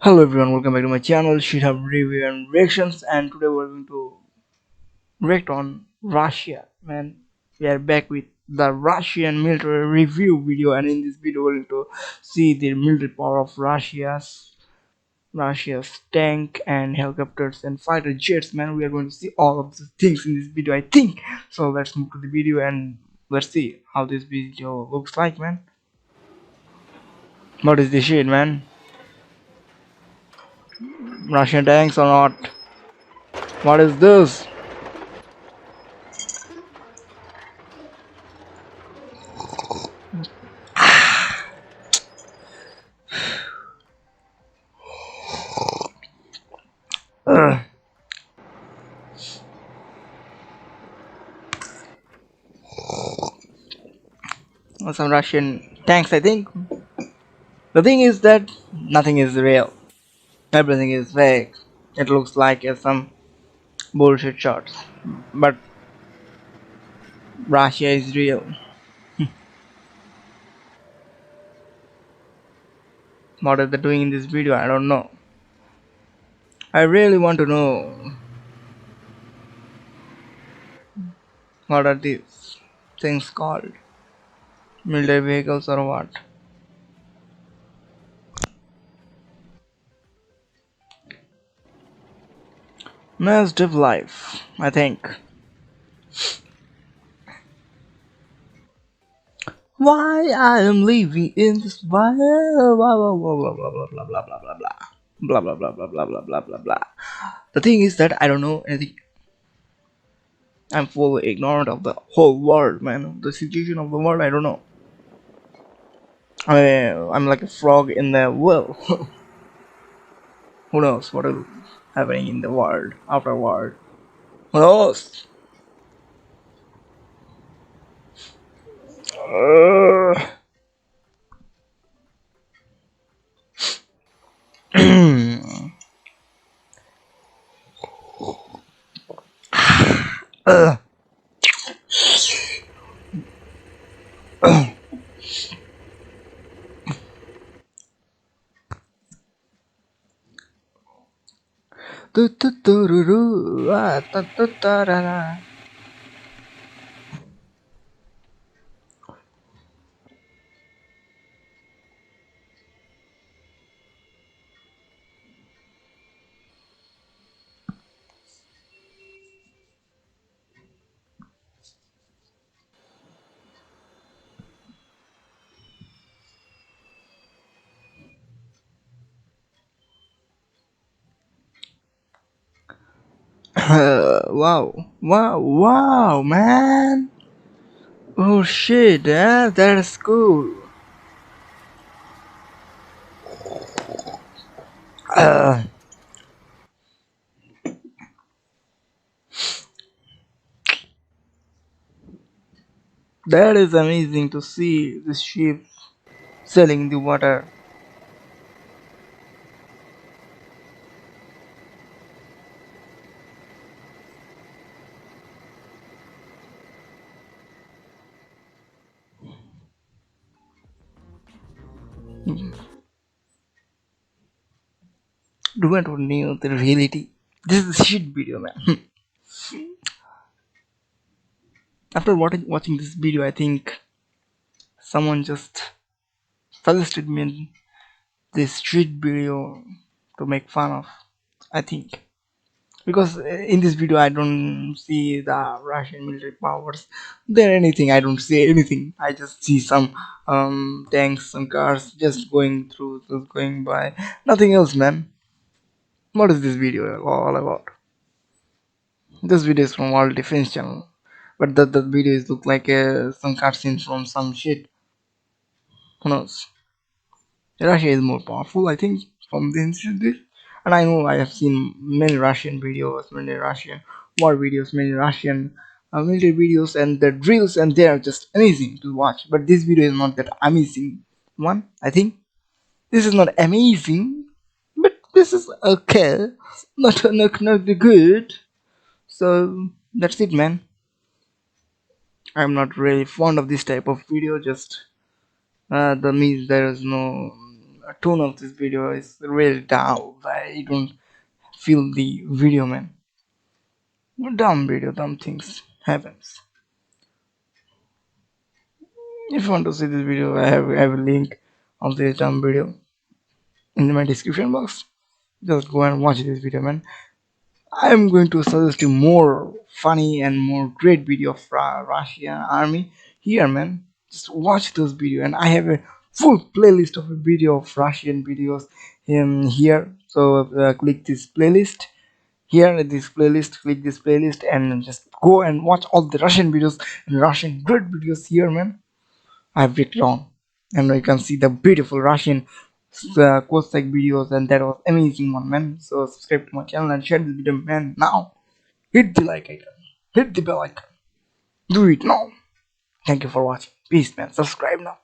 Hello everyone, welcome back to my channel Shithab Review and Reactions, and today we're going to react on Russia. Man, we are back with the Russian military review video, and in this video we're going to see the military power of Russia's tank and helicopters and fighter jets. Man, we are going to see all of the things in this video, I think. So let's move to the video and let's see how this video looks like, man. What is this shit, man? Russian tanks or not? What is this? Ugh. Some Russian tanks, I think. The thing is that nothing is real. Everything is fake. It looks like some bullshit shots. But Russia is real. What are they doing in this video? I don't know. I really want to know what are these things called. Military vehicles or what? Massive life, I think. Why I am living in this world? Blah blah blah blah blah blah blah blah blah blah blah blah blah blah blah blah blah blah blah. The thing is that I don't know anything. I'm fully ignorant of the whole world, man. The situation of the world, I don't know. I'm like a frog in the well. Who knows what is happening in the world afterward? Who knows? Uh, wow, wow, wow, man. Oh shit, yeah, that's cool. Uh, that is amazing to see this ship sailing in the water. Do not know the reality. This is a shit video, man. After watching this video, I think someone just suggested me this street video to make fun of. I think because in this video I don't see the Russian military powers there anything. I don't see anything. I just see some tanks, some cars just going through, just going by. Nothing else, man. What is this video all about? This video is from World Defense Channel, but the videos look like some cutscenes from some shit. Who knows? Russia is more powerful, I think, from the institute. And I know I have seen many Russian videos, many Russian war videos, many Russian military videos, and the drills, and they are just amazing to watch. But this video is not that amazing one, I think. This is not amazing, but this is okay. Not good. So that's it, man. I'm not really fond of this type of video. Just the means there is no tone of this video is really down. I don't feel the video, man. Dumb video, dumb things happens. If you want to see this video, I have a link of this dumb video in my description box. Just go and watch this video, man. I am going to suggest you more funny and more great video of Russian army here, man. Just watch those video, and I have a full playlist of a video of Russian videos here. So click this playlist here, this playlist. Click this playlist and just go and watch all the Russian videos and Russian great videos here, man. I've break down, and you can see the beautiful Russian Cossack videos, and that was amazing one, man. So subscribe to my channel and share this video, man. Now hit the like icon, hit the bell icon, do it now. Thank you for watching. Peace, man. Subscribe now.